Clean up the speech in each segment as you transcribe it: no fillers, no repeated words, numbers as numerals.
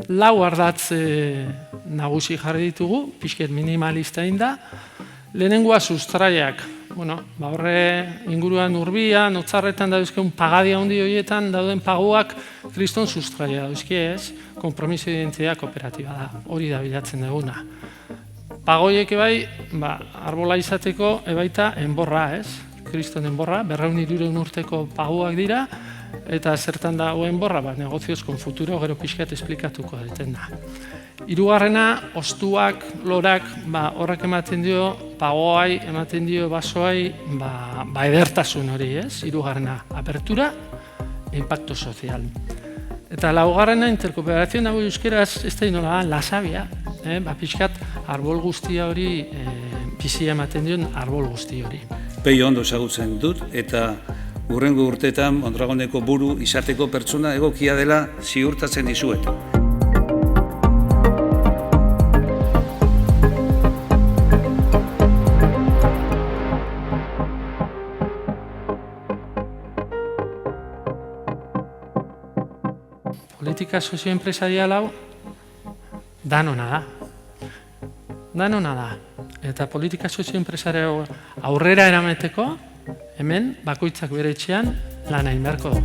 lau ardatz nagusi jarri ditugu, pixket minimalista da. Lehenengoa sustraiak. Horre inguruan urbian, otzarretan dauzkeun pagadia handi horietan dauden paguak kriston sustraia dauzkie ez, kompromiso identidad kooperatiba da, hori da bilatzen duguna. Pagoiek ebai, arbola izateko ebaita enborra ez, kriston enborra, 200 urteko paguak dira, eta zertan da enborra, negozioz kon futuro gero pixkat esplikatuko deten da. Hirugarrena, ostuak, lorak, horrek ematen dio, pagoai, ematen dio basoai, edertasun hori, ez? Hirugarrena, apertura, impacto sozial. Eta laugarrena, interkooperazio nago euskeraz, ez da inola, lasabia, pixkat, arbol guztia hori, pizia ematen dion arbol guzti hori. Peio ondo ezagutzen dut, eta hurrengo urteetan Mondragoneko buru izateko pertsona egokia dela ziurtatzen dizuet. Politika sozioenpresarial hau danona da. Danona da. Eta politika sozioenpresarial aurrera eramateko, hemen bakoitzak bere etxean lan egin beharko du.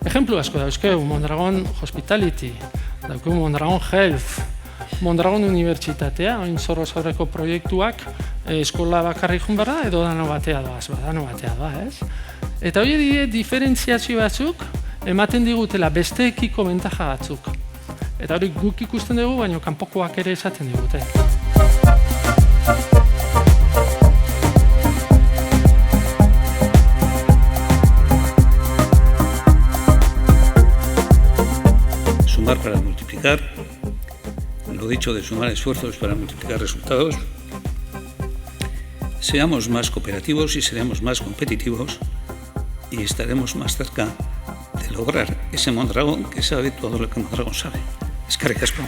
Ejemplu asko dauzkegu, Mondragon Hospitality, daukegu Mondragon Health, Mondragon Unibertsitatea, oin zorrozorreko proiektuak eskola bakarrik jun behar da, edo dano batea doaz, dano batea doa, ez? Eta hori dire, diferentziazio batzuk ematen digutela besteekiko bentaja batzuk. Eta hori guk ikusten dugu, baina kanpokoak ere esaten digute. Sumar para multiplicar, lo dicho de sumar esfuerzos para multiplicar resultados. Seamos más cooperativos y seremos más competitivos y estaremos más cerca de lograr ese Mondragón que sabe todo lo que Mondragón sabe. Eskerrik asko.